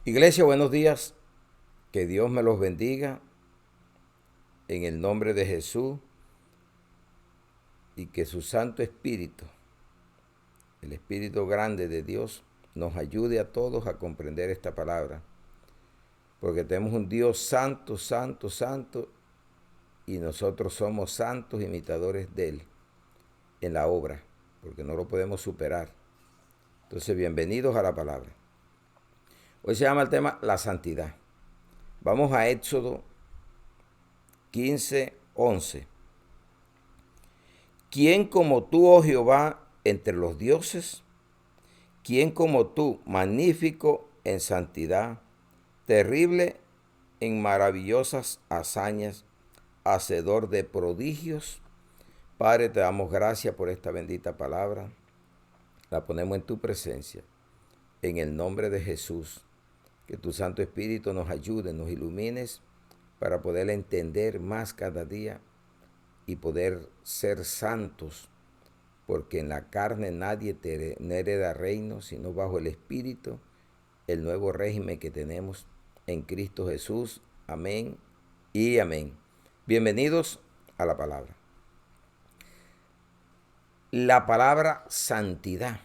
Iglesia, buenos días. Que Dios me los bendiga en el nombre de Jesús y que su Santo Espíritu, el Espíritu grande de Dios, nos ayude a todos a comprender esta palabra. Porque tenemos un Dios santo, santo, santo y nosotros somos santos imitadores de Él en la obra, porque no lo podemos superar. Entonces, bienvenidos a la palabra. Hoy se llama el tema la santidad. Vamos a Éxodo 15:11. ¿Quién como tú, oh Jehová, entre los dioses? ¿Quién como tú, magnífico en santidad, terrible en maravillosas hazañas, hacedor de prodigios? Padre, te damos gracias por esta bendita palabra. La ponemos en tu presencia, en el nombre de Jesús. Que tu Santo Espíritu nos ayude, nos ilumines para poder entender más cada día y poder ser santos, porque en la carne nadie hereda reino, sino bajo el Espíritu, el nuevo régimen que tenemos en Cristo Jesús. Amén y amén. Bienvenidos a la palabra. La palabra santidad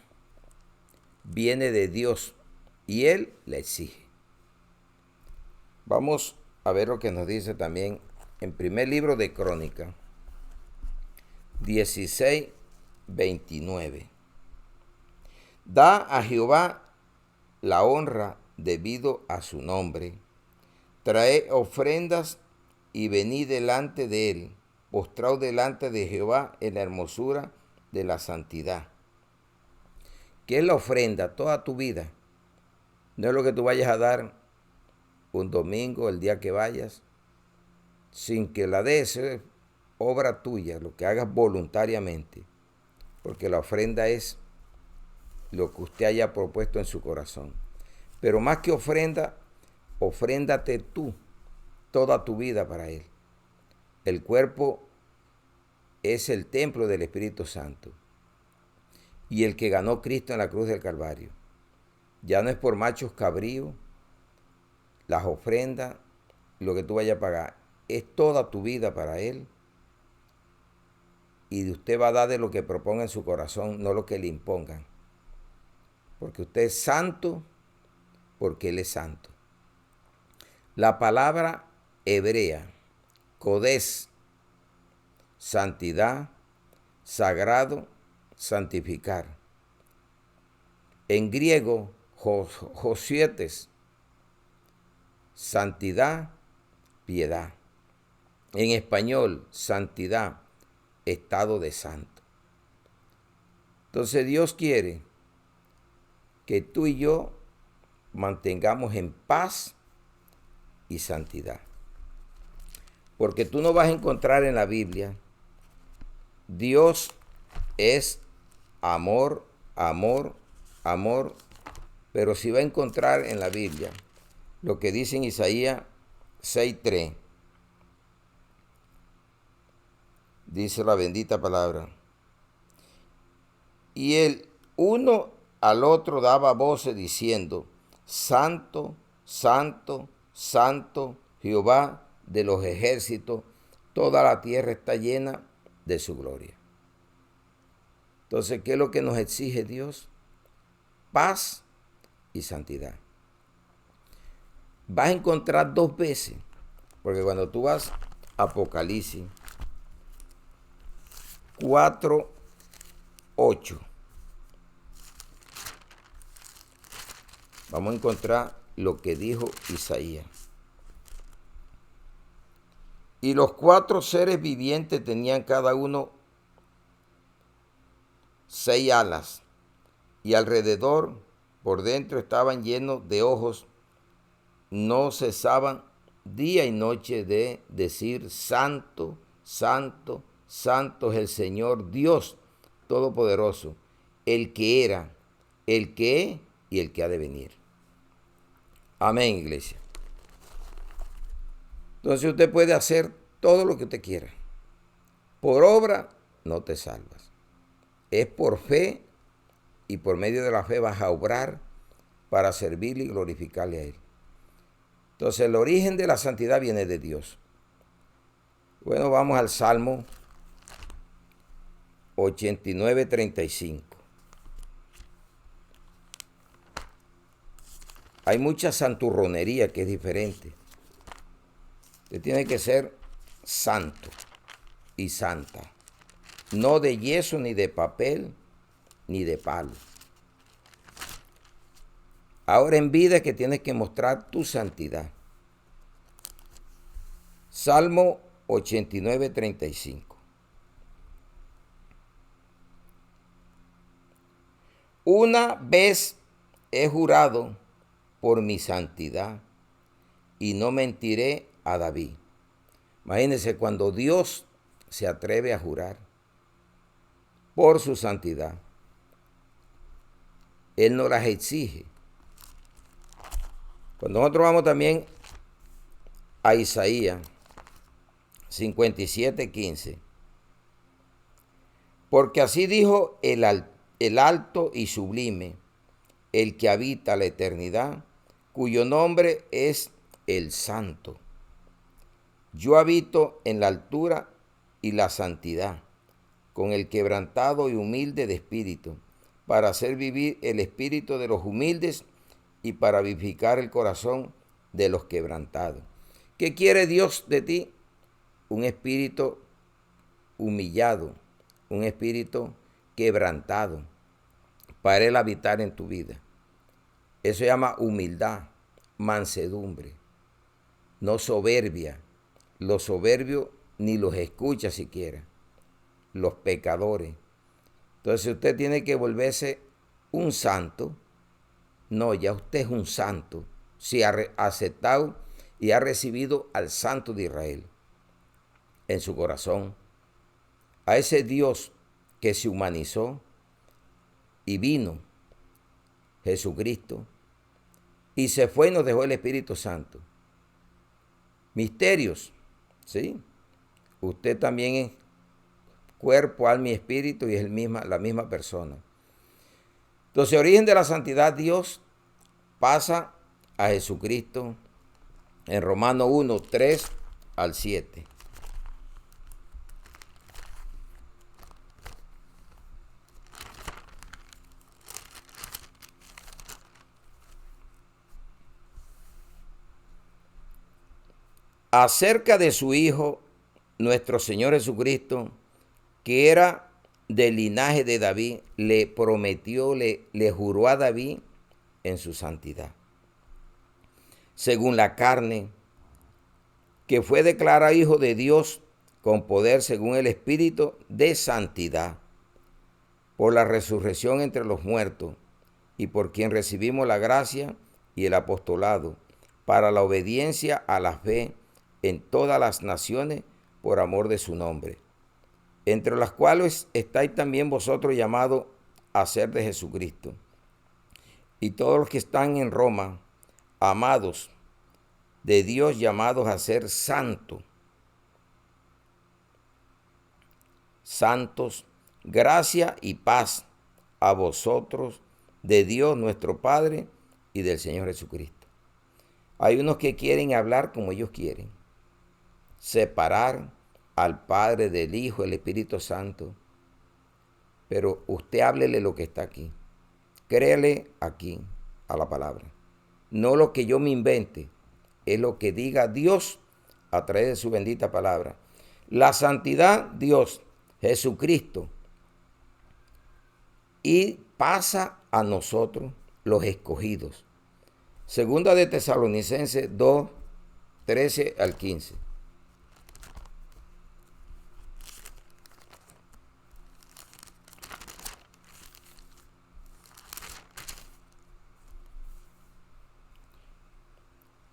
viene de Dios y Él la exige. Vamos a ver lo que nos dice también en primer libro de Crónica 16:29. Da a Jehová la honra debido a su nombre. Trae ofrendas y venid delante de él, postraos delante de Jehová en la hermosura de la santidad. ¿Qué es la ofrenda? Toda tu vida. No es lo que tú vayas a dar un domingo, el día que vayas, sin que la des, es obra tuya, lo que hagas voluntariamente, porque la ofrenda es lo que usted haya propuesto en su corazón. Pero más que ofrenda, ofréndate tú toda tu vida para Él. El cuerpo es el templo del Espíritu Santo y el que ganó Cristo en la cruz del Calvario. Ya no es por machos cabríos, las ofrendas, lo que tú vayas a pagar, es toda tu vida para Él. Y usted va a dar de lo que proponga en su corazón, no lo que le impongan. Porque usted es santo, porque Él es santo. La palabra hebrea, kodesh, santidad, sagrado, santificar. En griego, josietes, santidad, piedad. En español, santidad, estado de santo. Entonces Dios quiere que tú y yo mantengamos en paz y santidad. Porque tú no vas a encontrar en la Biblia, Dios es amor, amor, amor, pero sí va a encontrar en la Biblia lo que dice en Isaías 6:3. Dice la bendita palabra. Y el uno al otro daba voces diciendo, Santo, Santo, Santo, Jehová de los ejércitos, toda la tierra está llena de su gloria. Entonces, ¿qué es lo que nos exige Dios? Paz y santidad. Vas a encontrar dos veces, porque cuando tú vas a Apocalipsis 4:8, vamos a encontrar lo que dijo Isaías. Y los cuatro seres vivientes tenían cada uno 6 alas, y alrededor, por dentro, estaban llenos de ojos. No cesaban día y noche de decir, Santo, Santo, Santo es el Señor Dios Todopoderoso, el que era, el que es y el que ha de venir. Amén, iglesia. Entonces usted puede hacer todo lo que usted quiera. Por obra no te salvas. Es por fe, y por medio de la fe vas a obrar para servirle y glorificarle a Él. Entonces el origen de la santidad viene de Dios. Bueno, vamos al Salmo 89:35. Hay mucha santurronería que es diferente. Usted tiene que ser santo y santa. No de yeso, ni de papel, ni de palo. Ahora en vida es que tienes que mostrar tu santidad. Salmo 89:35. Una vez he jurado por mi santidad y no mentiré a David. Imagínense cuando Dios se atreve a jurar por su santidad. Él no las exige. Cuando nosotros vamos también a Isaías 57:15. Porque así dijo el alto y sublime, el que habita la eternidad, cuyo nombre es el Santo. Yo habito en la altura y la santidad, con el quebrantado y humilde de espíritu, para hacer vivir el espíritu de los humildes y para vivificar el corazón de los quebrantados. ¿Qué quiere Dios de ti? Un espíritu humillado, un espíritu quebrantado, para Él habitar en tu vida. Eso se llama humildad, mansedumbre, no soberbia. Los soberbios ni los escucha siquiera, los pecadores. Entonces usted tiene que volverse un santo. No, ya usted es un santo. Si ha aceptado y ha recibido al Santo de Israel en su corazón, a ese Dios que se humanizó y vino, Jesucristo, y se fue y nos dejó el Espíritu Santo. Misterios, ¿sí? Usted también es cuerpo, alma y espíritu y es la misma persona. Entonces, origen de la santidad, Dios pasa a Jesucristo en Romanos 1:3-7. Acerca de su Hijo, nuestro Señor Jesucristo, que era del linaje de David, le prometió, le juró a David en su santidad. Según la carne, que fue declarado Hijo de Dios con poder según el Espíritu de santidad, por la resurrección entre los muertos, y por quien recibimos la gracia y el apostolado, para la obediencia a la fe en todas las naciones por amor de su nombre, entre las cuales estáis también vosotros llamados a ser de Jesucristo. Y todos los que están en Roma, amados de Dios, llamados a ser santos, gracia y paz a vosotros de Dios nuestro Padre y del Señor Jesucristo. Hay unos que quieren hablar como ellos quieren, separar al Padre, del Hijo, del Espíritu Santo, pero usted háblele lo que está aquí. Créale aquí a la palabra. No lo que yo me invente, es lo que diga Dios a través de su bendita palabra. La santidad, Dios, Jesucristo, y pasa a nosotros los escogidos. Segunda de Tesalonicenses 2:13-15.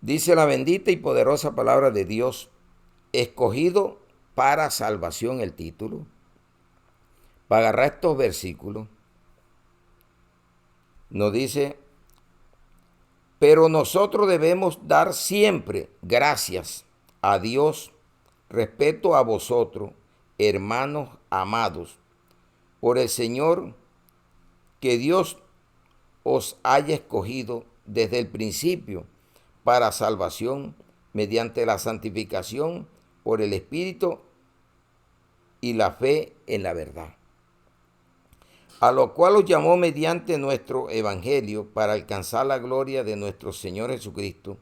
Dice la bendita y poderosa palabra de Dios, escogido para salvación, el título. Para agarrar estos versículos, nos dice, pero nosotros debemos dar siempre gracias a Dios respecto a vosotros, hermanos amados, por el Señor, que Dios os haya escogido desde el principio para salvación mediante la santificación por el Espíritu y la fe en la verdad, a lo cual os llamó mediante nuestro Evangelio para alcanzar la gloria de nuestro Señor Jesucristo.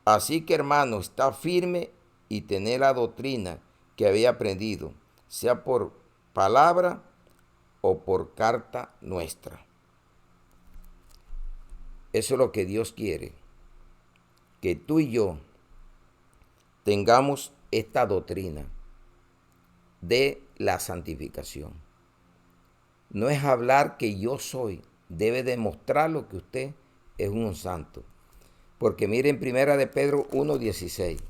Así que, hermano, está firme y tened la doctrina que había aprendido, sea por palabra o por carta nuestra. Eso es lo que Dios quiere, que tú y yo tengamos esta doctrina de la santificación. No es hablar que yo soy, debe demostrar lo que usted es un santo. Porque miren primera de Pedro 1:16.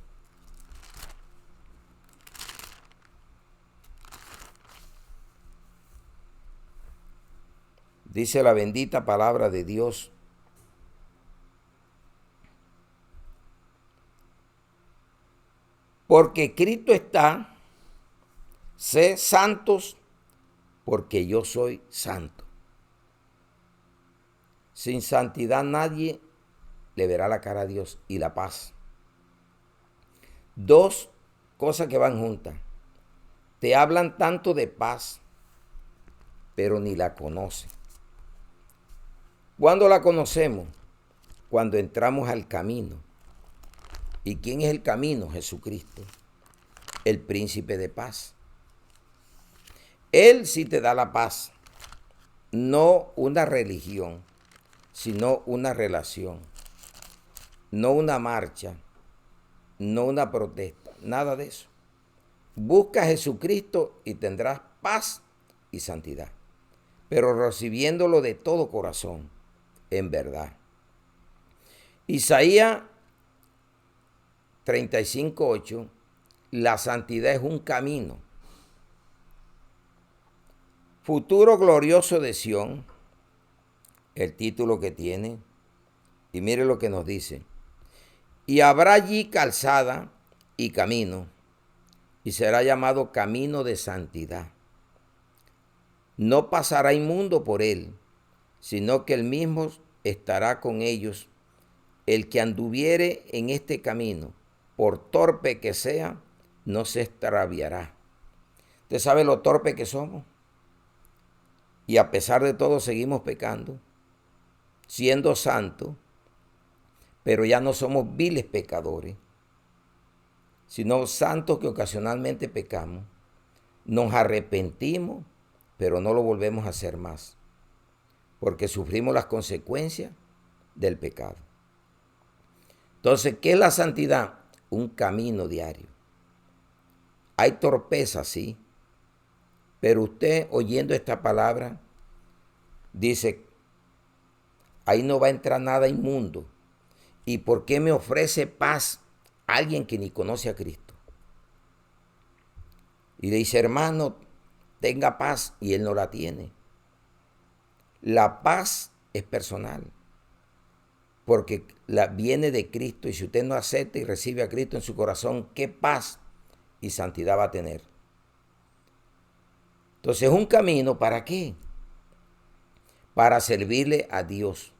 Dice la bendita palabra de Dios: porque Cristo está, sé santos, porque yo soy santo. Sin santidad nadie le verá la cara a Dios y la paz. Dos cosas que van juntas. Te hablan tanto de paz, pero ni la conocen. ¿Cuándo la conocemos? Cuando entramos al camino. ¿Y quién es el camino? Jesucristo, el príncipe de paz. Él sí te da la paz, no una religión, sino una relación, no una marcha, no una protesta, nada de eso. Busca a Jesucristo y tendrás paz y santidad, pero recibiéndolo de todo corazón, en verdad. Isaías 35:8, la santidad es un camino. Futuro glorioso de Sión, el título que tiene, y mire lo que nos dice: y habrá allí calzada y camino, y será llamado camino de santidad. No pasará inmundo por él, sino que él mismo estará con ellos. El que anduviere en este camino, por torpe que sea, no se extraviará. ¿Usted sabe lo torpe que somos? Y a pesar de todo seguimos pecando, siendo santos, pero ya no somos viles pecadores, sino santos que ocasionalmente pecamos. Nos arrepentimos, pero no lo volvemos a hacer más, porque sufrimos las consecuencias del pecado. Entonces, ¿qué es la santidad? Un camino diario. Hay torpeza, sí, pero usted oyendo esta palabra dice: ahí no va a entrar nada inmundo. ¿Y por qué me ofrece paz alguien que ni conoce a Cristo? Y le dice: hermano, tenga paz, y él no la tiene. La paz es personal, porque viene de Cristo, y si usted no acepta y recibe a Cristo en su corazón, ¿qué paz y santidad va a tener? Entonces, un camino, ¿para qué? Para servirle a Dios.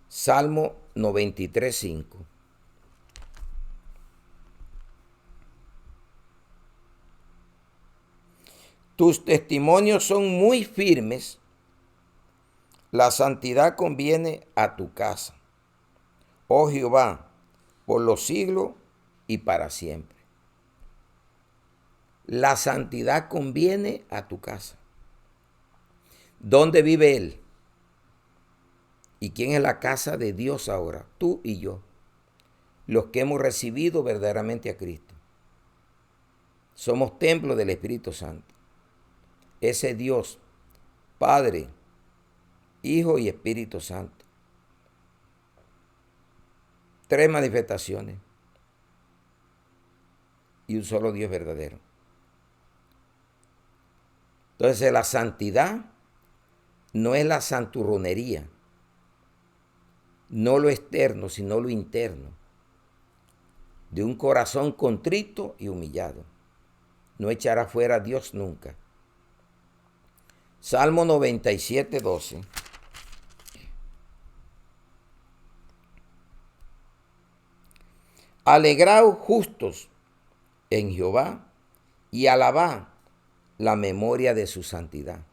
Salmo 93:5. Tus testimonios son muy firmes, la santidad conviene a tu casa, oh Jehová, por los siglos y para siempre. La santidad conviene a tu casa. ¿Dónde vive Él? ¿Y quién es la casa de Dios ahora? Tú y yo, los que hemos recibido verdaderamente a Cristo. Somos templo del Espíritu Santo. Ese Dios, Padre, Hijo y Espíritu Santo. 3 manifestaciones y un solo Dios verdadero. Entonces, la santidad no es la santurronería, no lo externo, sino lo interno, de un corazón contrito y humillado. No echará fuera a Dios nunca. Salmo 97:12. Alegraos justos en Jehová y alabad la memoria de su santidad.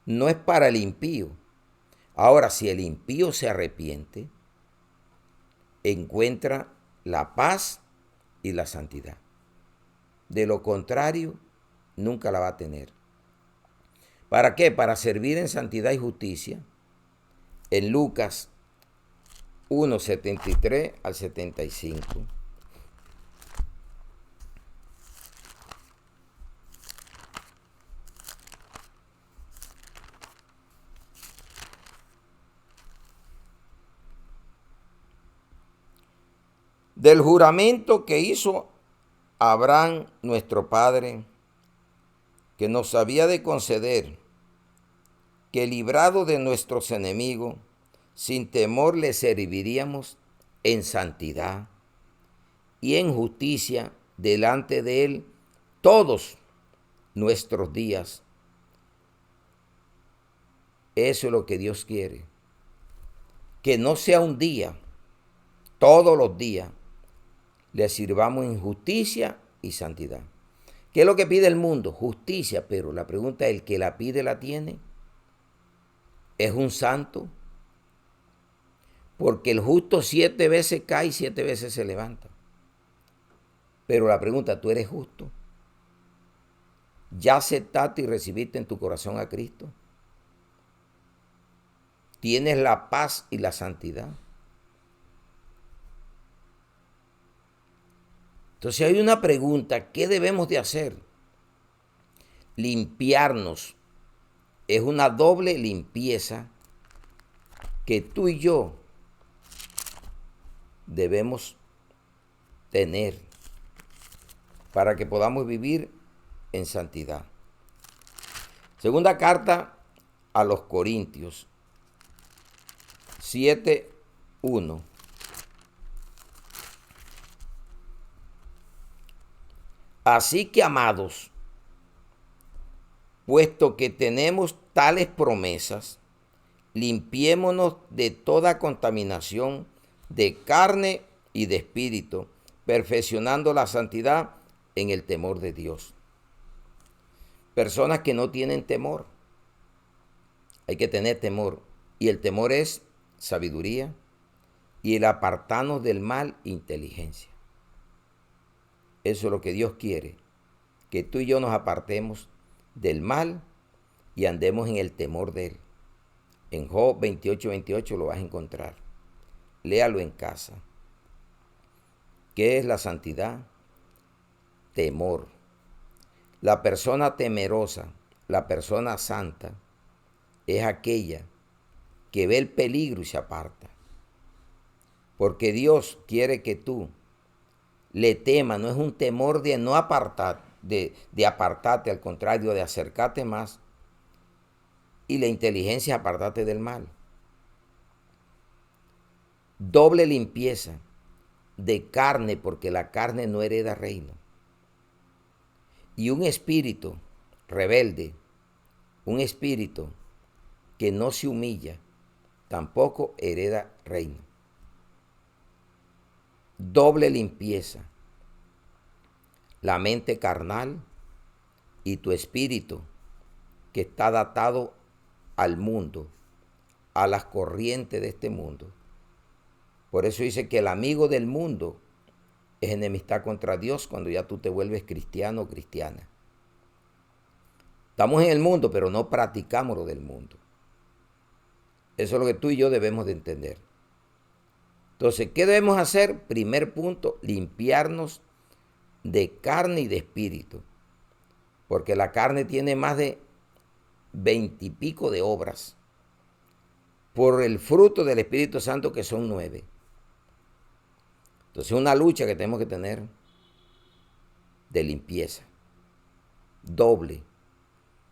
No es para el impío. Ahora, si el impío se arrepiente, encuentra la paz y la santidad. De lo contrario, nunca la va a tener. ¿Para qué? Para servir en santidad y justicia. En Lucas 1:73 al 75. Del juramento que hizo Abraham nuestro padre, que nos había de conceder que librado de nuestros enemigos, sin temor le serviríamos en santidad y en justicia delante de él todos nuestros días. Eso es lo que Dios quiere. Que no sea un día, todos los días le sirvamos en justicia y santidad. ¿Qué es lo que pide el mundo? Justicia, pero la pregunta es, ¿el que la pide la tiene? ¿Es un santo? Porque el justo 7 veces cae y 7 veces se levanta. Pero la pregunta, ¿tú eres justo? ¿Ya aceptaste y recibiste en tu corazón a Cristo? ¿Tienes la paz y la santidad? Entonces hay una pregunta, ¿qué debemos de hacer? Limpiarnos. Es una doble limpieza que tú y yo debemos tener para que podamos vivir en santidad. Segunda carta a los Corintios 7:1. Así que, amados, puesto que tenemos tales promesas, limpiémonos de toda contaminación de carne y de espíritu, perfeccionando la santidad en el temor de Dios. Personas que no tienen temor. Hay que tener temor. Y el temor es sabiduría y el apartarnos del mal, inteligencia. Eso es lo que Dios quiere, que tú y yo nos apartemos del mal y andemos en el temor de Él. En Job 28:28 lo vas a encontrar. Léalo en casa. ¿Qué es la santidad? Temor. La persona temerosa, la persona santa, es aquella que ve el peligro y se aparta. Porque Dios quiere que tú le temas, no es un temor de no apartar, de apartarte, al contrario, de acercarte más. Y la inteligencia es apartarte del mal. Doble limpieza de carne, porque la carne no hereda reino. Y un espíritu rebelde, un espíritu que no se humilla, tampoco hereda reino. Doble limpieza. La mente carnal y tu espíritu que está atado al mundo, a las corrientes de este mundo. Por eso dice que el amigo del mundo es enemistad contra Dios cuando ya tú te vuelves cristiano o cristiana. Estamos en el mundo, pero no practicamos lo del mundo. Eso es lo que tú y yo debemos de entender. Entonces, ¿qué debemos hacer? Primer punto, limpiarnos de carne y de espíritu. Porque la carne tiene más de 20 y pico de obras. Por el fruto del Espíritu Santo, que son 9. Entonces, una lucha que tenemos que tener de limpieza. Doble.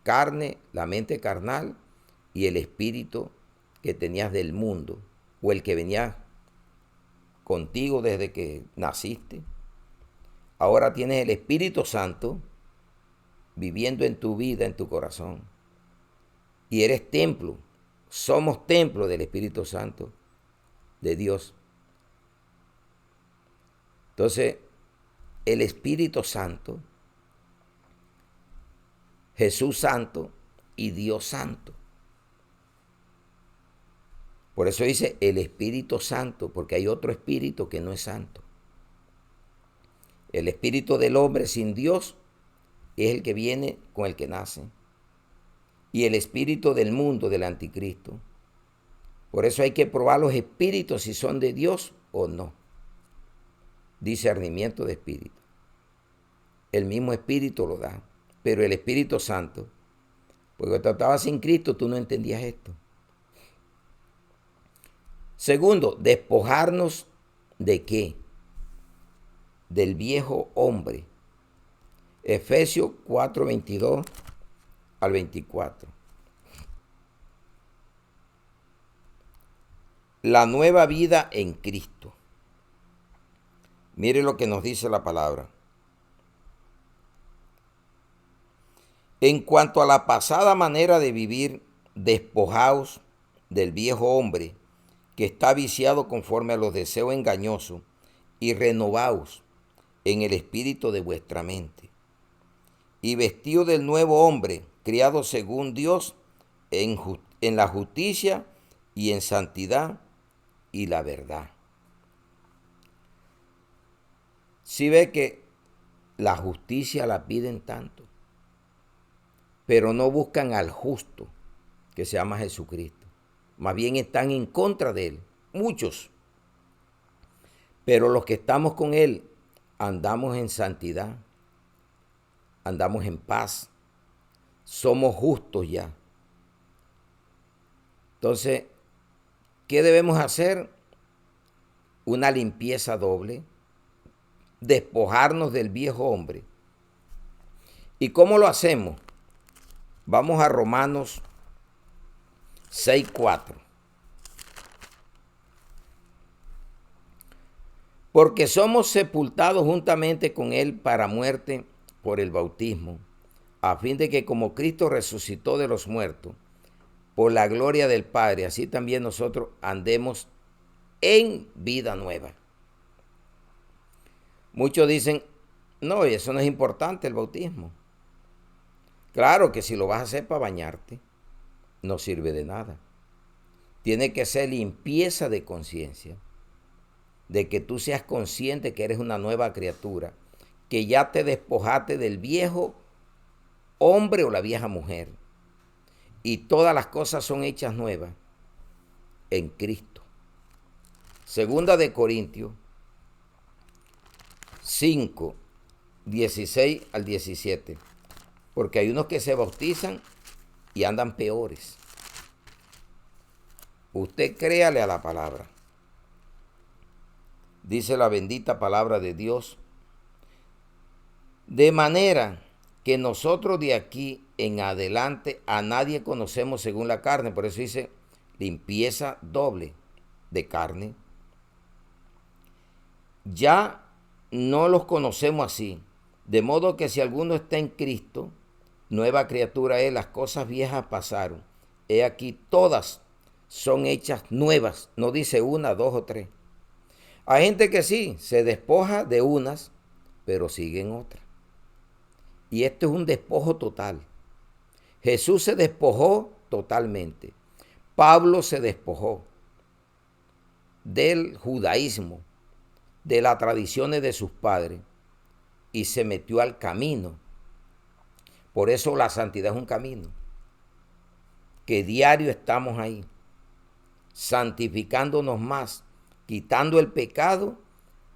Carne, la mente carnal y el espíritu que tenías del mundo o el que venía contigo desde que naciste. Ahora tienes el Espíritu Santo viviendo en tu vida, en tu corazón. Y eres templo. Somos templo del Espíritu Santo de Dios. Entonces, el Espíritu Santo, Jesús Santo y Dios Santo. Por eso dice el Espíritu Santo, porque hay otro espíritu que no es santo. El espíritu del hombre sin Dios es el que viene con el que nace. Y el espíritu del mundo, del anticristo. Por eso hay que probar los espíritus si son de Dios o no. Discernimiento de espíritu. El mismo espíritu lo da. Pero el Espíritu Santo, porque cuando estabas sin Cristo, tú no entendías esto. Segundo, despojarnos ¿de qué? Del viejo hombre. Efesios 4:22 al 24. La nueva vida en Cristo. Mire lo que nos dice la palabra. En cuanto a la pasada manera de vivir, despojaos del viejo hombre que está viciado conforme a los deseos engañosos y renovaos en el espíritu de vuestra mente. Y vestido del nuevo hombre, criado según Dios en la justicia y en santidad y la verdad. Si ve que la justicia la piden tanto, pero no buscan al justo, que se llama Jesucristo. Más bien están en contra de él, muchos. Pero los que estamos con él, andamos en santidad, andamos en paz, somos justos ya. Entonces, ¿qué debemos hacer? Una limpieza doble, despojarnos del viejo hombre. ¿Y cómo lo hacemos? Vamos a Romanos 6:4. Porque somos sepultados juntamente con él para muerte por el bautismo, a fin de que como Cristo resucitó de los muertos, por la gloria del Padre, así también nosotros andemos en vida nueva. Muchos dicen, no, eso no es importante el bautismo. Claro que si lo vas a hacer para bañarte, no sirve de nada. Tiene que ser limpieza de conciencia, de que tú seas consciente que eres una nueva criatura, que ya te despojaste del viejo hombre o la vieja mujer, y todas las cosas son hechas nuevas en Cristo. Segunda de Corintios 5:16 al 17. Porque hay unos que se bautizan y andan peores. Usted créale a la palabra. Dice la bendita palabra de Dios. De manera que nosotros de aquí en adelante a nadie conocemos según la carne. Por eso dice limpieza doble de carne. Ya no los conocemos así. De modo que si alguno está en Cristo, nueva criatura es, las cosas viejas pasaron. He aquí todas son hechas nuevas. No dice una, dos o tres. Hay gente que sí, se despoja de unas, pero siguen otras. Y esto es un despojo total. Jesús se despojó totalmente. Pablo se despojó del judaísmo, de las tradiciones de sus padres, y se metió al camino. Por eso la santidad es un camino, que diario estamos ahí, santificándonos más, quitando el pecado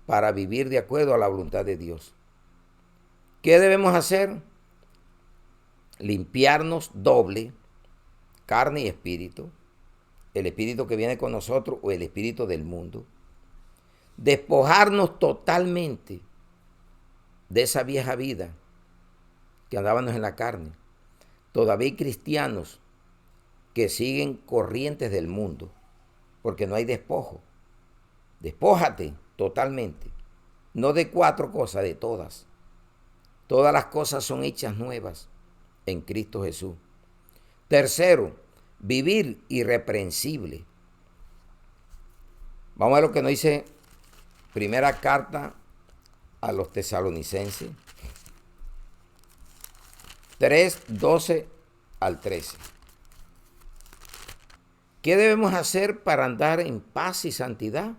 para vivir de acuerdo a la voluntad de Dios. ¿Qué debemos hacer? Limpiarnos doble, carne y espíritu, el espíritu que viene con nosotros o el espíritu del mundo. Despojarnos totalmente de esa vieja vida que andábamos en la carne. Todavía hay cristianos que siguen corrientes del mundo porque no hay despojo. Despójate totalmente, no de 4 cosas, de todas. Todas las cosas son hechas nuevas en Cristo Jesús. Tercero, vivir irreprensible. Vamos a ver lo que nos dice primera carta a los tesalonicenses 3, 12 al 13. ¿Qué debemos hacer para andar en paz y santidad?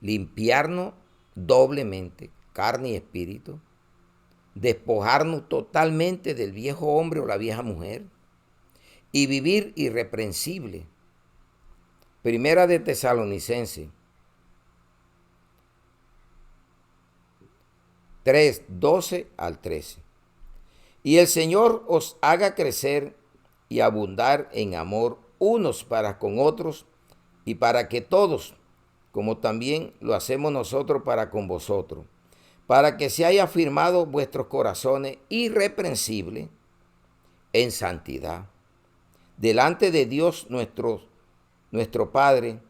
Limpiarnos doblemente, carne y espíritu, despojarnos totalmente del viejo hombre o la vieja mujer y vivir irreprensible. Primera de Tesalonicenses 3, 12 al 13. Y el Señor os haga crecer y abundar en amor unos para con otros y para que todos, como también lo hacemos nosotros para con vosotros, para que se haya afirmado vuestros corazones irreprensibles en santidad, delante de Dios nuestro Padre,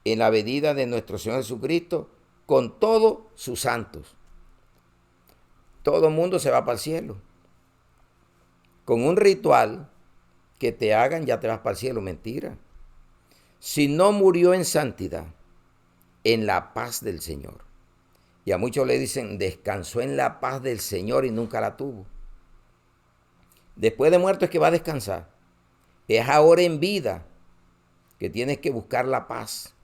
en la venida de nuestro Señor Jesucristo, con todos sus santos. Todo el mundo se va para el cielo. Con un ritual que te hagan, ya te vas para el cielo. Mentira. Si no murió en santidad, en la paz del Señor. Y a muchos le dicen, descansó en la paz del Señor y nunca la tuvo. Después de muerto es que va a descansar. Es ahora en vida que tienes que buscar la paz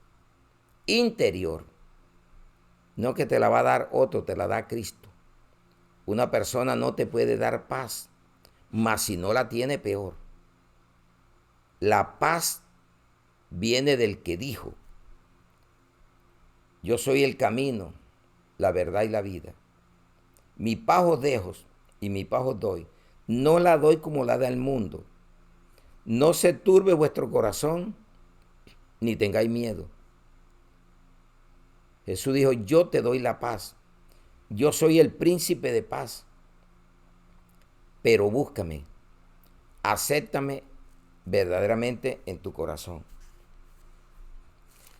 interior. No que te la va a dar otro, te la da Cristo. Una persona no te puede dar paz, mas si no la tiene, peor. La paz viene del que dijo, yo soy el camino, la verdad y la vida. Mi paz os dejo y mi paz os doy. No la doy como la da el mundo. No se turbe vuestro corazón, ni tengáis miedo. Jesús dijo, yo te doy la paz. Yo soy el príncipe de paz. Pero búscame, acéptame verdaderamente en tu corazón.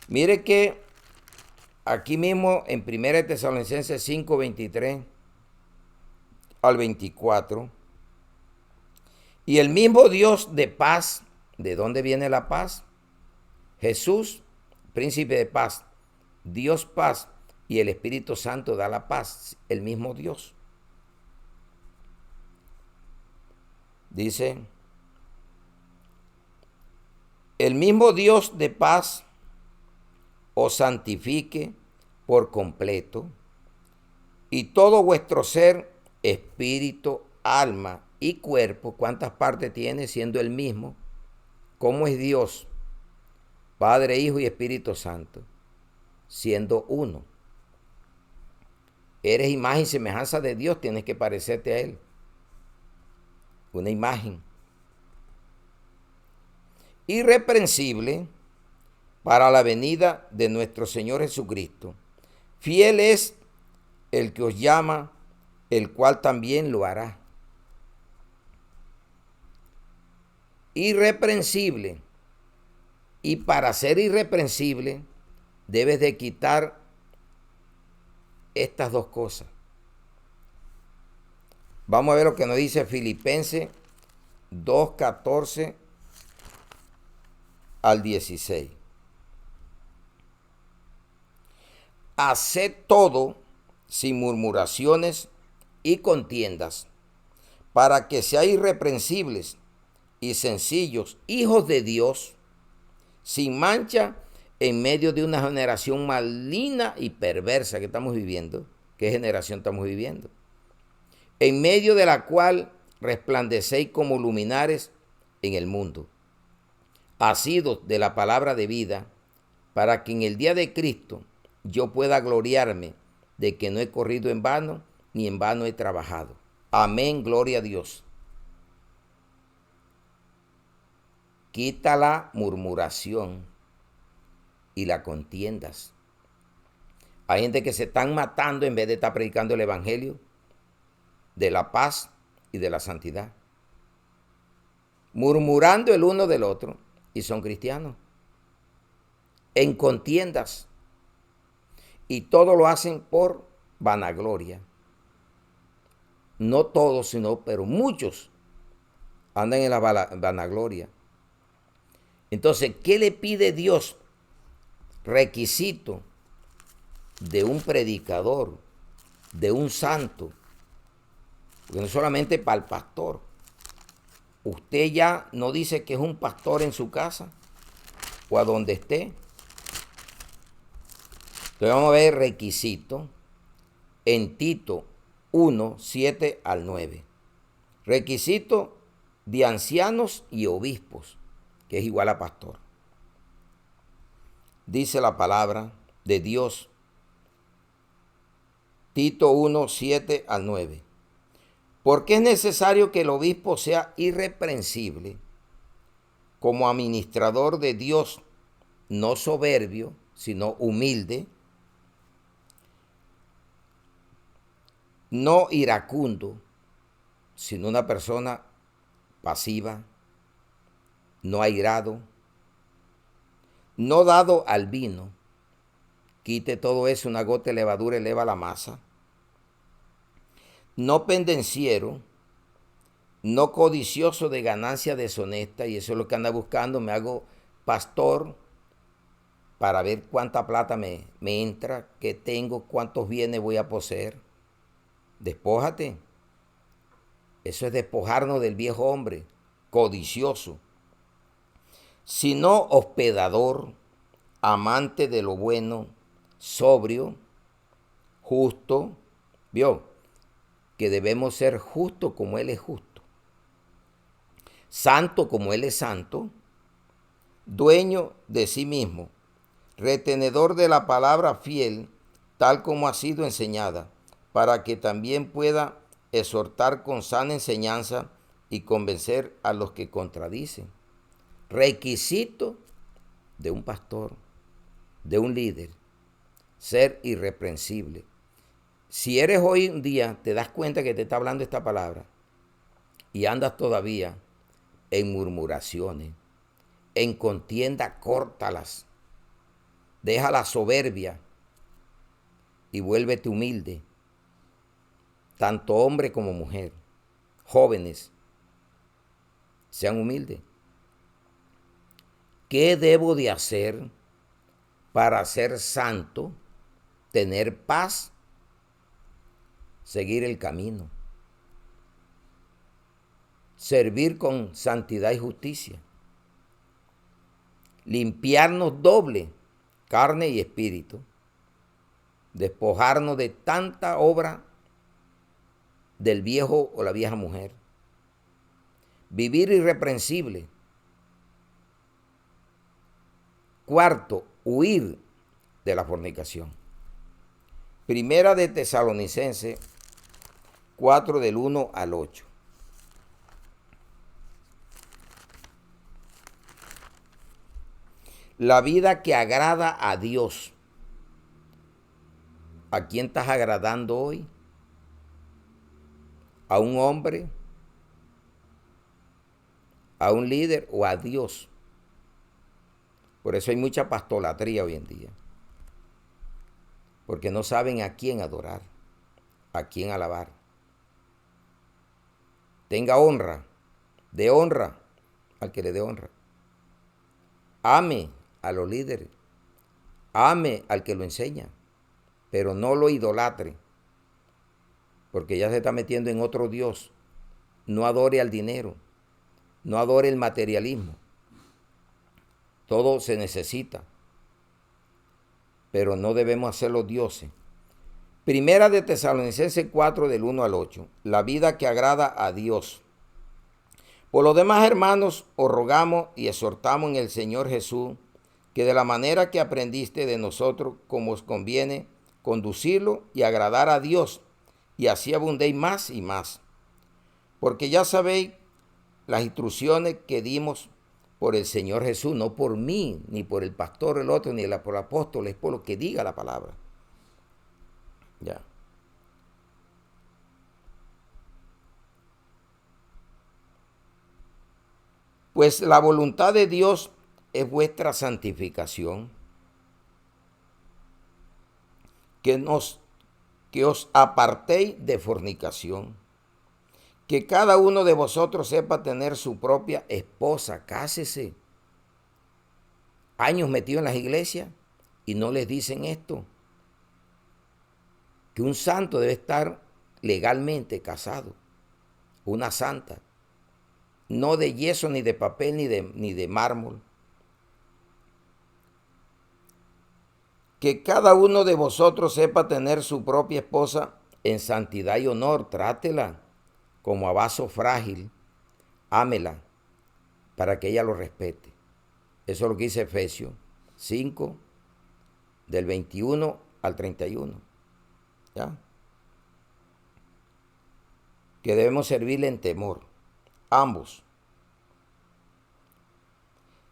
Mire que aquí mismo en 1 Tesalonicenses 5, 23 al 24, y el mismo Dios de paz, ¿de dónde viene la paz? Jesús, príncipe de paz, Dios paz, y el Espíritu Santo da la paz, el mismo Dios. Dice, el mismo Dios de paz os santifique por completo, y todo vuestro ser, espíritu, alma y cuerpo, ¿cuántas partes tiene siendo el mismo? ¿Cómo es Dios? Padre, Hijo y Espíritu Santo, siendo uno. Eres imagen y semejanza de Dios, tienes que parecerte a Él. Una imagen. Irreprensible para la venida de nuestro Señor Jesucristo. Fiel es el que os llama, el cual también lo hará. Irreprensible. Y para ser irreprensible, debes de quitar estas dos cosas. Vamos a ver lo que nos dice Filipenses 2, 14 al 16. Haced todo sin murmuraciones y contiendas, para que seáis irreprensibles y sencillos, hijos de Dios, sin mancha, en medio de una generación maligna y perversa que estamos viviendo. ¿Qué generación estamos viviendo? En medio de la cual resplandecéis como luminares en el mundo, asidos de la palabra de vida, para que en el día de Cristo yo pueda gloriarme de que no he corrido en vano, ni en vano he trabajado. Amén, gloria a Dios. Quita la murmuración y la contiendas. Hay gente que se están matando en vez de estar predicando el evangelio de la paz y de la santidad. Murmurando el uno del otro, y son cristianos. En contiendas. Y todo lo hacen por vanagloria. No todos, sino, pero muchos andan en la vanagloria. Entonces, ¿qué le pide Dios? Requisito de un predicador de un santo, porque no solamente para el pastor. Usted ya no dice que es un pastor en su casa o a donde esté. Entonces vamos a ver requisitos en Tito 1, 7 al 9. Requisito de ancianos y obispos, que es igual a pastor. Dice la palabra de Dios, Tito 1, 7 al 9. Porque es necesario que el obispo sea irreprensible, como administrador de Dios, no soberbio, sino humilde, no iracundo, sino una persona pasiva, no airado, no dado al vino. Quite todo eso, una gota de levadura eleva la masa. No pendenciero, no codicioso de ganancia deshonesta, y eso es lo que anda buscando. Me hago pastor para ver cuánta plata me entra, qué tengo, cuántos bienes voy a poseer. Despójate. Eso es despojarnos del viejo hombre, codicioso. Sino hospedador, amante de lo bueno, sobrio, justo. ¿Vio? Que debemos ser justos como Él es justo. Santo como Él es santo. Dueño de sí mismo. Retenedor de la palabra fiel, tal como ha sido enseñada, para que también pueda exhortar con sana enseñanza y convencer a los que contradicen. Requisito de un pastor, de un líder, ser irreprensible. Si eres hoy un día, te das cuenta que te está hablando esta palabra y andas todavía en murmuraciones, en contienda, córtalas. Deja la soberbia y vuélvete humilde, tanto hombre como mujer. Jóvenes, sean humildes. ¿Qué debo de hacer para ser santo, tener paz, seguir el camino, servir con santidad y justicia, limpiarnos doble, carne y espíritu, despojarnos de tanta obra del viejo o la vieja mujer, vivir irreprensible? Cuarto, huir de la fornicación. Primera de Tesalonicenses 4 del 1 al 8. La vida que agrada a Dios. ¿A quién estás agradando hoy? ¿A un hombre? ¿A un líder o a Dios? Por eso hay mucha pastolatría hoy en día. Porque no saben a quién adorar, a quién alabar. Tenga honra, dé honra al que le dé honra. Ame a los líderes, ame al que lo enseña, pero no lo idolatre, porque ya se está metiendo en otro Dios. No adore al dinero, no adore el materialismo. Todo se necesita, pero no debemos hacerlo dioses. Primera de Tesalonicenses 4 del 1 al 8. La vida que agrada a Dios. Por lo demás, hermanos, os rogamos y exhortamos en el Señor Jesús que de la manera que aprendiste de nosotros, como os conviene, conducirlo y agradar a Dios, y así abundéis más y más. Porque ya sabéis las instrucciones que dimos por el Señor Jesús, no por mí, ni por el pastor, el otro, ni por el apóstol, es por lo que diga la palabra. Ya. Pues la voluntad de Dios es vuestra santificación, que os apartéis de fornicación, que cada uno de vosotros sepa tener su propia esposa. Cásese. Años metidos en las iglesias y no les dicen esto. que un santo debe estar legalmente casado, una santa, no de yeso, ni de papel, ni de mármol. Que cada uno de vosotros sepa tener su propia esposa en santidad y honor, trátela como a vaso frágil, ámela para que ella lo respete. Eso es lo que dice Efesios 5, del 21 al 31. ¿Ya? Que debemos servirle en temor, ambos.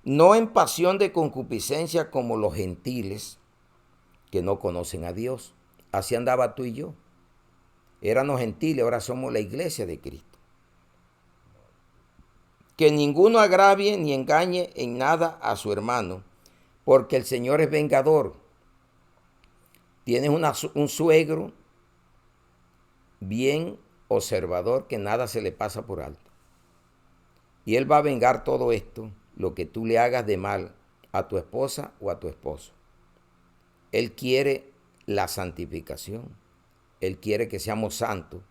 No en pasión de concupiscencia como los gentiles que no conocen a Dios. Así andaba tú y yo. Éramos gentiles, ahora somos la iglesia de Cristo. Que ninguno agravie ni engañe en nada a su hermano, porque el Señor es vengador. Tienes un suegro bien observador que nada se le pasa por alto. Y él va a vengar todo esto, lo que tú le hagas de mal a tu esposa o a tu esposo. Él quiere la santificación. Él quiere que seamos santos,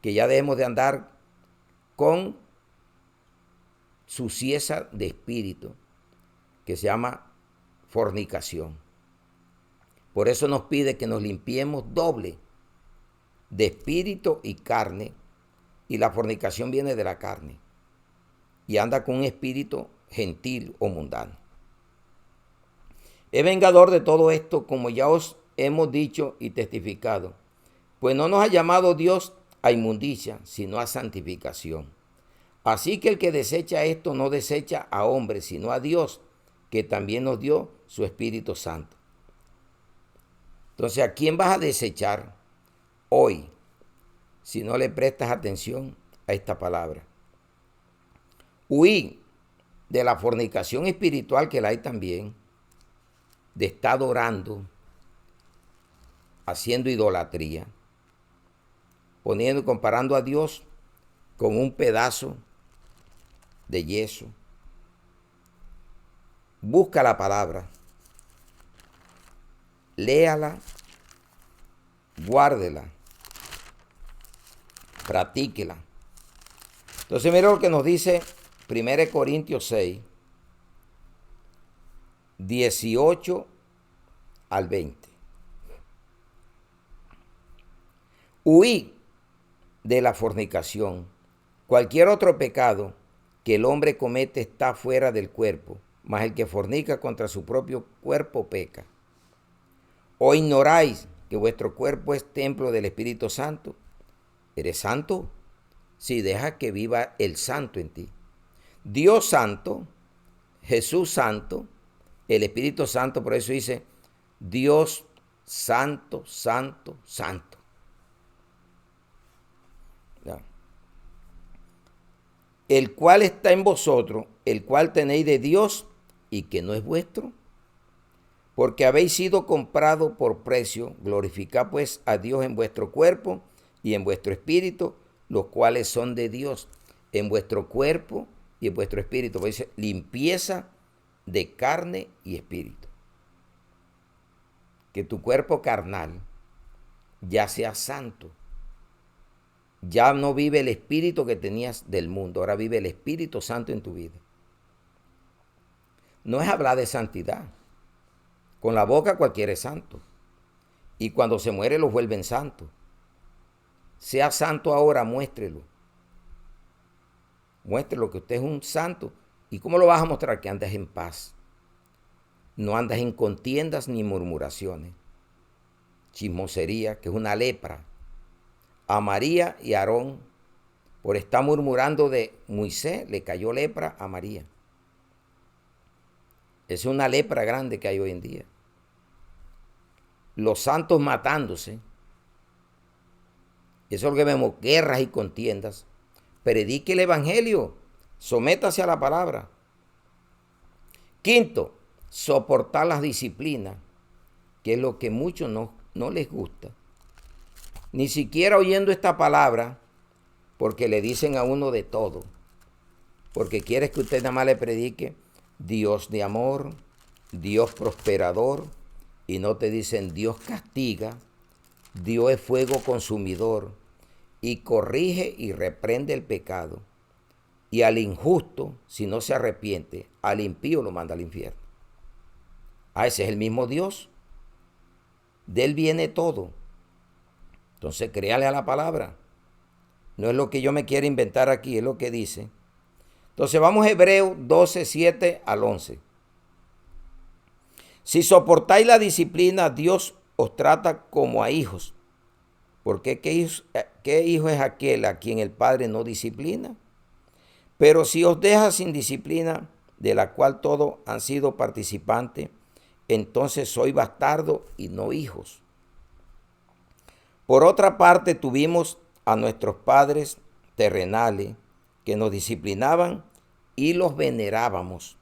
que ya dejemos de andar con suciedad de espíritu, que se llama fornicación. Por eso nos pide que nos limpiemos doble de espíritu y carne, y la fornicación viene de la carne, y anda con un espíritu gentil o mundano. Es vengador de todo esto, como ya os hemos dicho y testificado, pues no nos ha llamado Dios a inmundicia, sino a santificación. Así que el que desecha esto no desecha a hombres, sino a Dios, que también nos dio su Espíritu Santo. Entonces, ¿a quién vas a desechar hoy si no le prestas atención a esta palabra? Huí de la fornicación espiritual, que la hay también, de estar adorando, haciendo idolatría, comparando a Dios con un pedazo de yeso. Busca la palabra, léala, guárdela, practíquela. Entonces mira lo que nos dice 1 Corintios 6, 18 al 20. Huí de la fornicación. Cualquier otro pecado que el hombre comete está fuera del cuerpo, mas el que fornica contra su propio cuerpo peca. ¿O ignoráis que vuestro cuerpo es templo del Espíritu Santo? ¿Eres santo? Si deja que viva el santo en ti. Dios santo, Jesús santo, el Espíritu Santo, por eso dice Dios santo, santo, santo. ¿Ya? El cual está en vosotros, el cual tenéis de Dios y que no es vuestro, porque habéis sido comprado por precio. Glorificad pues a Dios en vuestro cuerpo y en vuestro espíritu, los cuales son de Dios, en vuestro cuerpo y en vuestro espíritu. Pues dice, limpieza de carne y espíritu. Que tu cuerpo carnal ya sea santo. Ya no vive el espíritu que tenías del mundo, ahora vive el Espíritu Santo en tu vida. No es hablar de santidad. Con la boca cualquiera es santo. Y cuando se muere los vuelven santos. Sea santo ahora, muéstrelo. Muéstrelo que usted es un santo. ¿Y cómo lo vas a mostrar? Que andas en paz. No andas en contiendas ni murmuraciones. Chismosería, que es una lepra. A María y a Aarón, por estar murmurando de Moisés, le cayó lepra a María. Es una lepra grande que hay hoy en día. Los santos matándose. Eso es lo que vemos, guerras y contiendas. Predique el evangelio, sométase a la palabra. Quinto, soportar las disciplinas, que es lo que muchos no les gusta. Ni siquiera oyendo esta palabra, porque le dicen a uno de todo. Porque quieres que usted nada más le predique Dios de amor, Dios prosperador, y no te dicen Dios castiga, Dios es fuego consumidor y corrige y reprende el pecado. Y al injusto, si no se arrepiente, al impío lo manda al infierno. Ese es el mismo Dios. De él viene todo. Entonces créale a la palabra. No es lo que yo me quiero inventar aquí, es lo que dice. Entonces vamos a Hebreos 12, 7 al 11. Si soportáis la disciplina, Dios os trata como a hijos. Porque ¿qué hijo es aquel a quien el Padre no disciplina? Pero si os deja sin disciplina, de la cual todos han sido participantes, entonces sois bastardos y no hijos. Por otra parte, tuvimos a nuestros padres terrenales que nos disciplinaban y los venerábamos.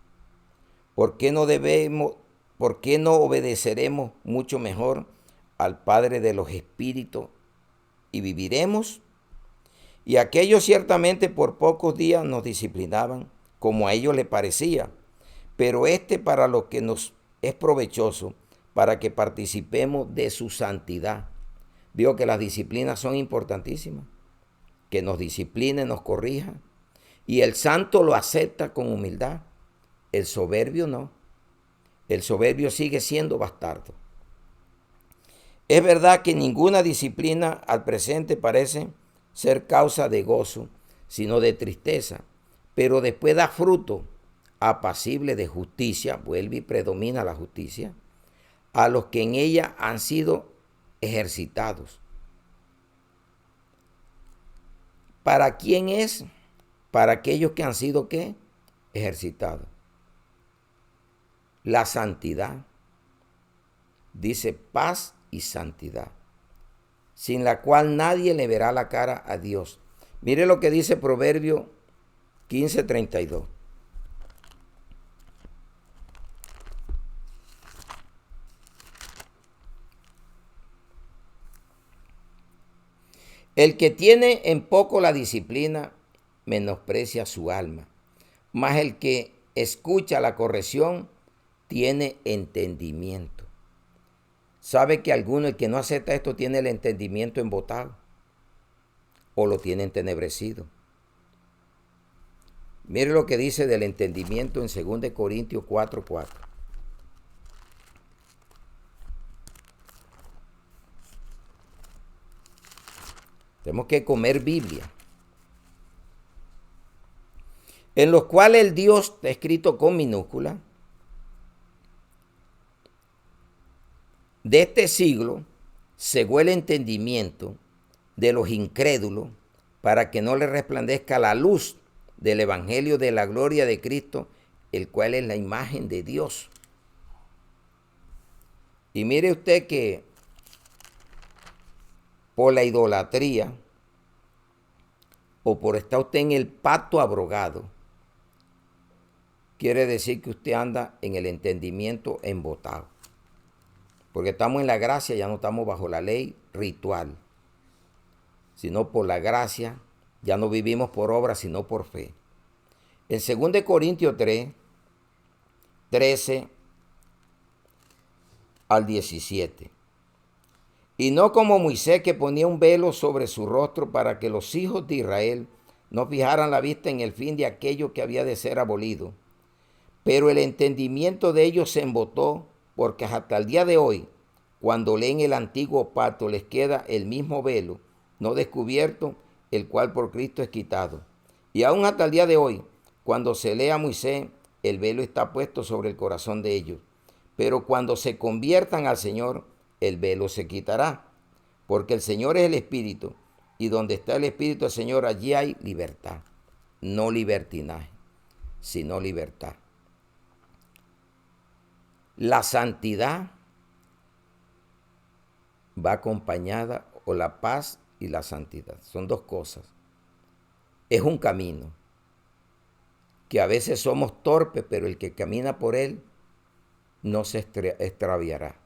¿Por qué no obedeceremos mucho mejor al Padre de los Espíritus y viviremos? Y aquellos ciertamente por pocos días nos disciplinaban, como a ellos les parecía, pero para lo que nos es provechoso, para que participemos de su santidad. Veo que las disciplinas son importantísimas, que nos discipline, nos corrija, y el santo lo acepta con humildad, el soberbio no, el soberbio sigue siendo bastardo. Es verdad que ninguna disciplina al presente parece ser causa de gozo, sino de tristeza, pero después da fruto apacible de justicia, vuelve y predomina la justicia, a los que en ella han sido ejercitados. ¿Para quién es? Para aquellos que han sido, ¿qué? Ejercitados. La santidad. Dice paz y santidad, sin la cual nadie le verá la cara a Dios. Mire lo que dice Proverbio 15:32. El que tiene en poco la disciplina, menosprecia su alma, mas el que escucha la corrección, tiene entendimiento. ¿Sabe que el que no acepta esto, tiene el entendimiento embotado? ¿O lo tiene entenebrecido? Mire lo que dice del entendimiento en 2 Corintios 4:4. Tenemos que comer Biblia. En los cuales el Dios, está escrito con minúscula, de este siglo cegó el entendimiento de los incrédulos para que no le resplandezca la luz del evangelio de la gloria de Cristo, el cual es la imagen de Dios. Y mire usted que por la idolatría o por estar usted en el pacto abrogado, quiere decir que usted anda en el entendimiento embotado. Porque estamos en la gracia, ya no estamos bajo la ley ritual, sino por la gracia, ya no vivimos por obra, sino por fe. En 2 Corintios 3:13 al 17. Y no como Moisés, que ponía un velo sobre su rostro para que los hijos de Israel no fijaran la vista en el fin de aquello que había de ser abolido. Pero el entendimiento de ellos se embotó, porque hasta el día de hoy, cuando leen el antiguo pacto, les queda el mismo velo, no descubierto, el cual por Cristo es quitado. Y aún hasta el día de hoy, cuando se lee a Moisés, el velo está puesto sobre el corazón de ellos. Pero cuando se conviertan al Señor, el velo se quitará. Porque el Señor es el Espíritu, y donde está el Espíritu del Señor, allí hay libertad. No libertinaje, sino libertad. La santidad va acompañada, o la paz y la santidad. Son dos cosas. Es un camino que a veces somos torpes, pero el que camina por él no se extraviará.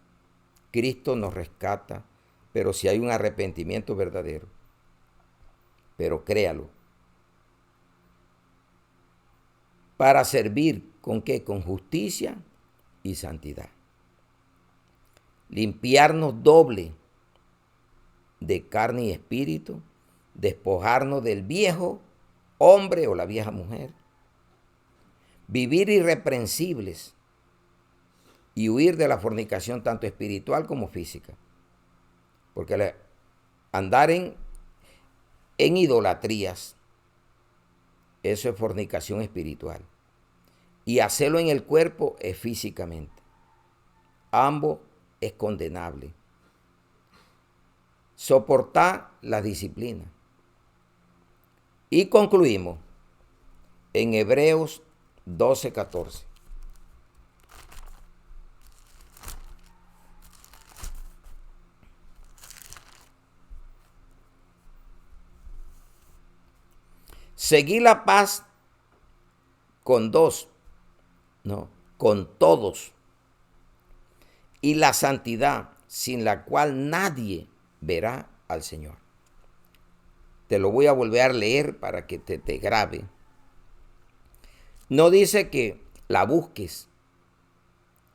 Cristo nos rescata, pero si hay un arrepentimiento verdadero. Pero créalo. Para servir, ¿con qué? Con justicia y santidad. Limpiarnos doble de carne y espíritu, despojarnos del viejo hombre o la vieja mujer, vivir irreprensibles y huir de la fornicación tanto espiritual como física. Porque andar en idolatrías, eso es fornicación espiritual. Y hacerlo en el cuerpo es físicamente. Ambos es condenable. Soportar la disciplina. Y concluimos en Hebreos 12:14. Seguir la paz con todos, y la santidad, sin la cual nadie verá al Señor. Te lo voy a volver a leer para que te grabe. No dice que la busques,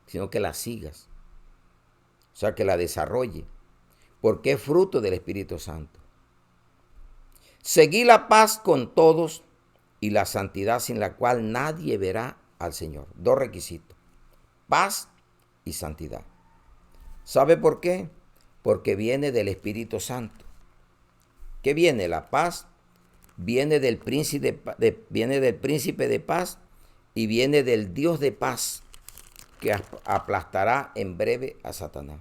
sino que la sigas. O sea, que la desarrolle, porque es fruto del Espíritu Santo. Seguir la paz con todos y la santidad, sin la cual nadie verá al Señor. 2 requisitos: paz y santidad. ¿Sabe por qué? Porque viene del Espíritu Santo. ¿Qué viene? La paz viene del príncipe de paz y viene del Dios de paz, que aplastará en breve a Satanás.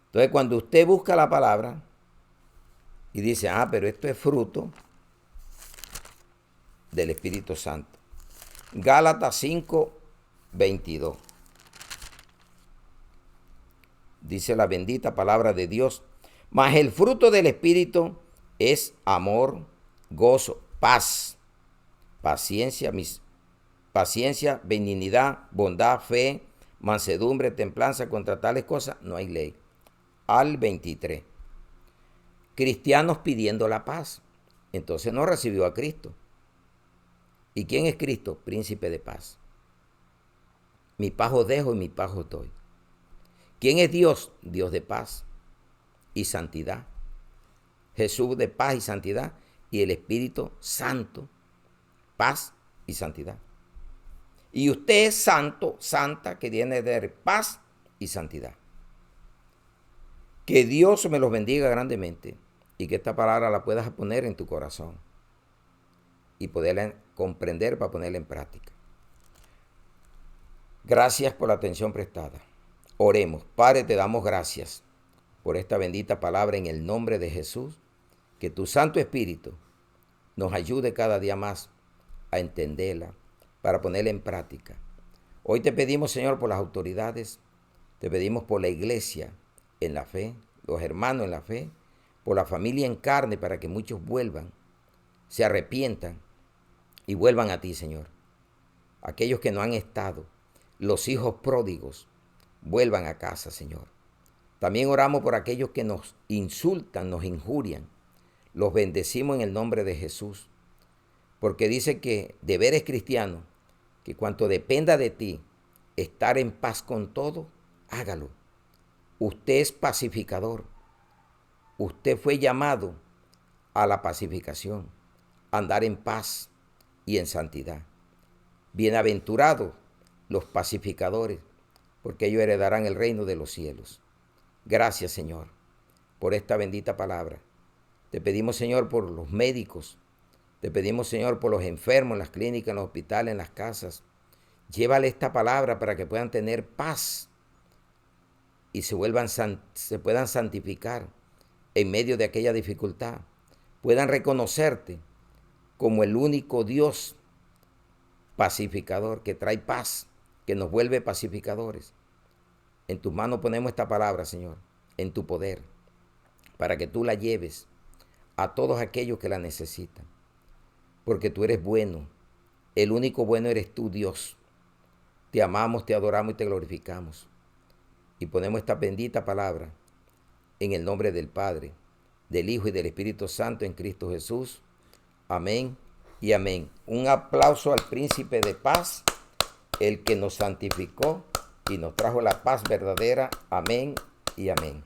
Entonces, cuando usted busca la palabra y dice, pero esto es fruto del Espíritu Santo. Gálatas 5:22. Dice la bendita palabra de Dios: mas el fruto del Espíritu es amor, gozo, paz, paciencia, benignidad, bondad, fe, mansedumbre, templanza. Contra tales cosas no hay ley. Al 23. Cristianos pidiendo la paz. Entonces no recibió a Cristo. ¿Y quién es Cristo? Príncipe de paz. Mi paz os dejo y mi paz os doy. ¿Quién es Dios? Dios de paz y santidad. Jesús de paz y santidad, y el Espíritu Santo, paz y santidad. Y usted es santo, santa, que tiene de paz y santidad. Que Dios me los bendiga grandemente y que esta palabra la puedas poner en tu corazón y poderla comprender para ponerla en práctica. Gracias por la atención prestada. Oremos. Padre, te damos gracias por esta bendita palabra en el nombre de Jesús. Que tu Santo Espíritu nos ayude cada día más a entenderla, para ponerla en práctica. Hoy te pedimos, Señor, por las autoridades, te pedimos por la iglesia en la fe, los hermanos en la fe, por la familia en carne, para que muchos vuelvan, se arrepientan y vuelvan a ti, Señor. Aquellos que no han estado, los hijos pródigos, vuelvan a casa, Señor. También oramos por aquellos que nos insultan, nos injurian. Los bendecimos en el nombre de Jesús, porque dice que deber es cristiano, que cuanto dependa de ti, estar en paz con todo, hágalo. Usted es pacificador. Usted fue llamado a la pacificación, a andar en paz y en santidad. Bienaventurados los pacificadores, porque ellos heredarán el reino de los cielos. Gracias, Señor, por esta bendita palabra. Te pedimos, Señor, por los médicos. Te pedimos, Señor, por los enfermos en las clínicas, en los hospitales, en las casas. Llévale esta palabra para que puedan tener paz y se puedan santificar en medio de aquella dificultad. Puedan reconocerte como el único Dios pacificador, que trae paz, que nos vuelve pacificadores. En tus manos ponemos esta palabra, Señor, en tu poder, para que tú la lleves a todos aquellos que la necesitan. Porque tú eres bueno, el único bueno eres tú, Dios. Te amamos, te adoramos y te glorificamos. Y ponemos esta bendita palabra en el nombre del Padre, del Hijo y del Espíritu Santo, en Cristo Jesús. Amén y amén. Un aplauso al Príncipe de Paz, el que nos santificó y nos trajo la paz verdadera. Amén y amén.